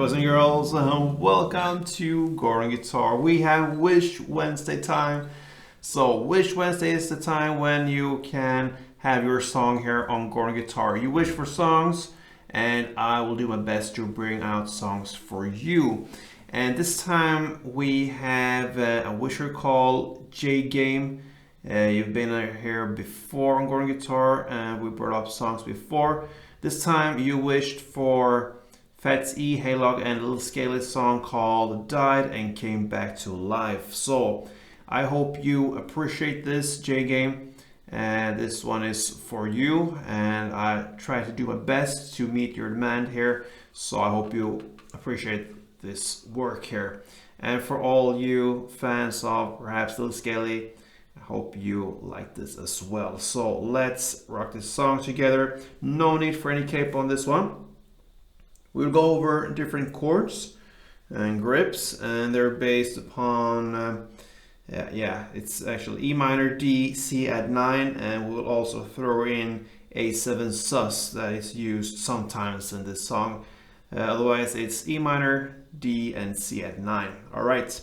Boys and girls, welcome to Chord Guitar. We have Wish Wednesday time. So Wish Wednesday is the time when you can have your song here on Chord Guitar. You wish for songs and I will do my best to bring out songs for you. And this time we have a wisher called J Game. You've been here before on Chord Guitar and we brought up songs before. This time you wished for Fats'e, HEYLOG and HEYLOG SKELE song called Died and Came Back to Life. So I hope you appreciate this, J Game, and this one is for you, and I try to do my best to meet your demand here, so I hope you appreciate this work here. And for all you fans of perhaps HEYLOG SKELE, I hope you like this as well. So let's rock this song together. No need for any capo on this one. We'll go over different chords and grips, and they're based upon it's actually E minor, D, C add 9, and we'll also throw in A7 sus that is used sometimes in this song. Otherwise it's E minor, D and C add 9. All right,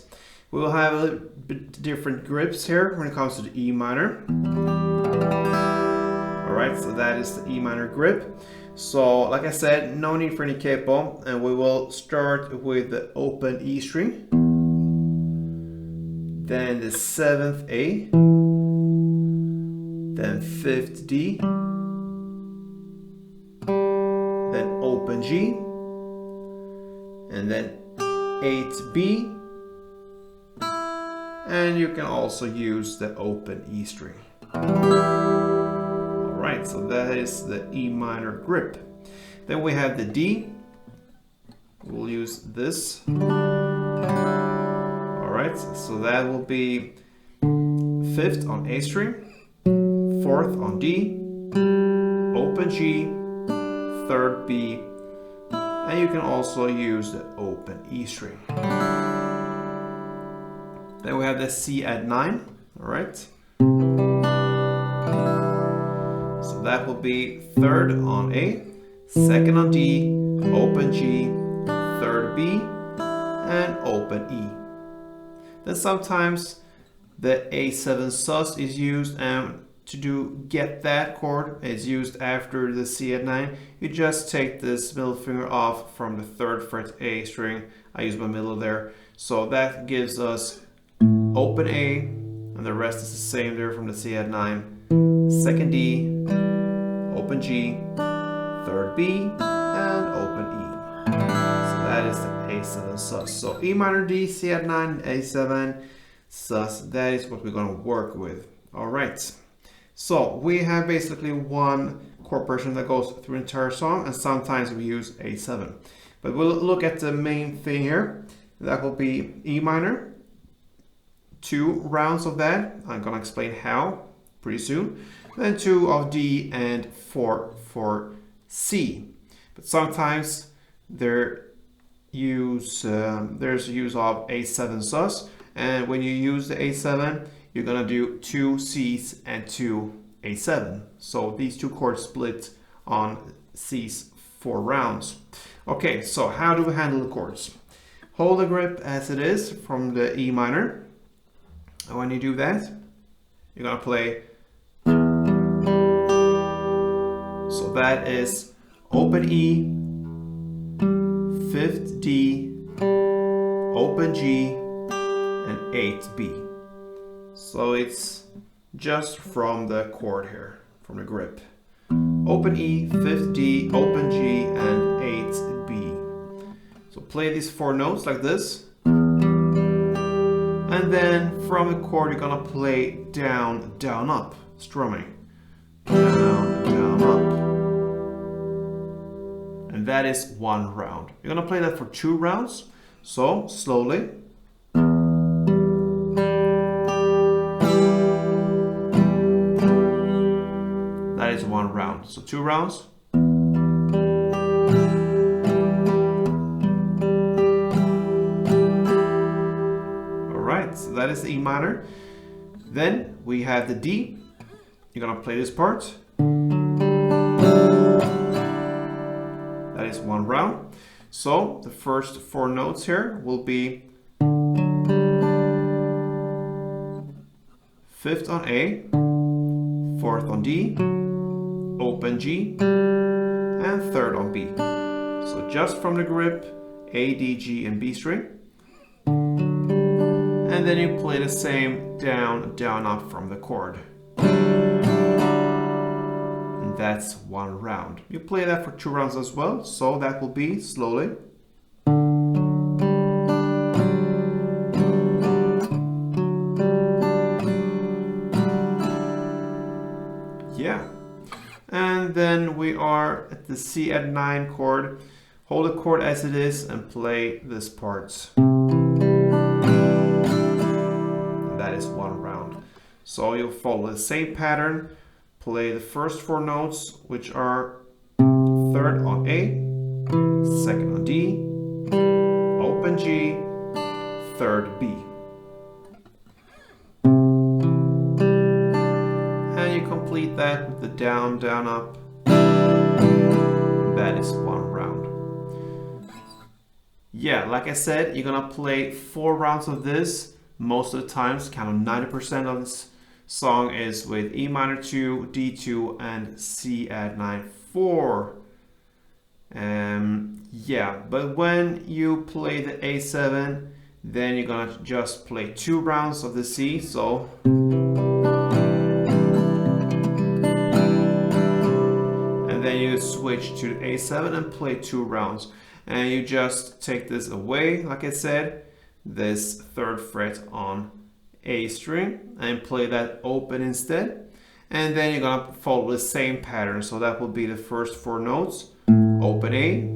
we'll have a little bit different grips here when it comes to the E minor. All right, so that is the E minor grip. So like I said, no need for any capo, and we will start with the open E string, then the 7th A, then 5th D, then open G, and then 8th B, and you can also use the open E string. Alright, so that is the E minor grip. Then we have the D. We'll use this. Alright, so that will be 5th on A string, 4th on D, open G, 3rd B, and you can also use the open E string. Then we have the C add 9. Alright. So that will be 3rd on A, 2nd on D, open G, 3rd B, and open E. Then sometimes the A7 sus is used, and to get that chord is used after the C add 9. You just take this middle finger off from the 3rd fret A string. I use my middle there. So that gives us open A, and the rest is the same there from the C add 9. 2nd D, open G, 3rd B, and open E. So that is the A7 sus. So E minor, D, C add 9, A7 sus. That is what we're going to work with. All right. So we have basically one chord progression that goes through the entire song, and sometimes we use A7. But we'll look at the main thing here. That will be E minor. 2 rounds of that. I'm going to explain how pretty soon. Then 2 of D and 4 for C. But sometimes there's use of A7 sus, and when you use the A7, you're gonna do 2 C's and 2 A7. So these two chords split on C's 4 rounds. Okay, so how do we handle the chords? Hold the grip as it is from the E minor. And when you do that, you're gonna play. So that is open E, 5th D, open G, and 8th B. So it's just from the chord here, from the grip. Open E, 5th D, open G, and 8th B. So play these 4 notes like this. And then from the chord, you're gonna play down, down, up, strumming. Down, down, up. And that is 1 round. You're gonna play that for 2 rounds. So slowly. That is 1 round. So 2 rounds. So that is the E minor. Then we have the D. You're gonna play this part. That is 1 round. So the first 4 notes here will be 5th on A, 4th on D, open G, and 3rd on B. So just from the grip, A, D, G, and B string. And then you play the same down, down, up from the chord. And that's 1 round. You play that for 2 rounds as well, so that will be slowly. Yeah. And then we are at the C add 9 chord. Hold the chord as it is and play this part. And that is 1 round. So you'll follow the same pattern. Play the first 4 notes, which are 3rd on A, 2nd on D, open G, 3rd B. And you complete that with the down, down, up. That is 1 round. Yeah, like I said, you're gonna play 4 rounds of this most of the times. Kind of 90% of this song is with E minor 2, D2, and C add 9 4. Yeah, but when you play the A7, then you're gonna just play 2 rounds of the C. So and then you switch to the A7 and play 2 rounds. And you just take this away, like I said, this 3rd fret on A string, and play that open instead. And then you're gonna follow the same pattern. So that will be the first 4 notes: open A,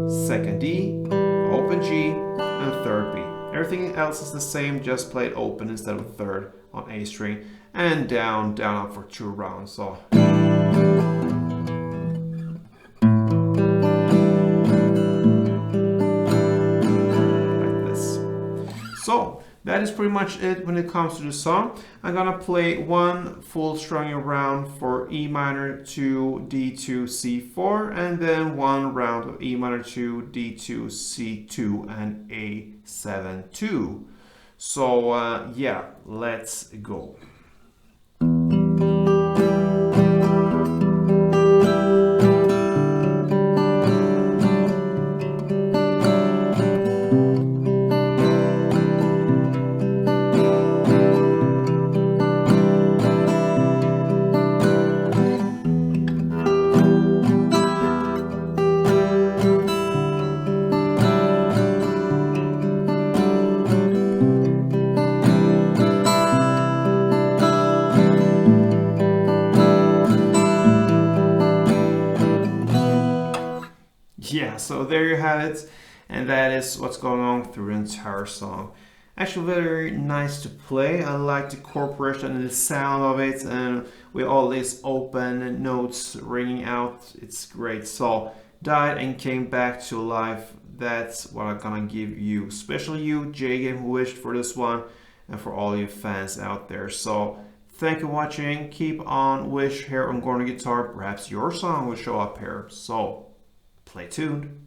2nd D, open G, and 3rd B. Everything else is the same, just play it open instead of 3rd on A string, and down, down, up for 2 rounds. So So that is pretty much it when it comes to the song. I'm gonna play 1 full strumming round for E minor 2, D2, C4, and then 1 round of E minor 2, D2, C2, and A7 2. So yeah, let's go. Yeah, so there you have it, and that is what's going on through the entire song. Actually very nice to play. I like the chord and the sound of it, and with all these open notes ringing out, it's great. So died and came back to life. That's what I'm gonna give you, especially you, J-Game, who wished for this one, and for all you fans out there. So thank you for watching. Keep on wish here on Gorn Guitar. Perhaps your song will show up here. So play tuned.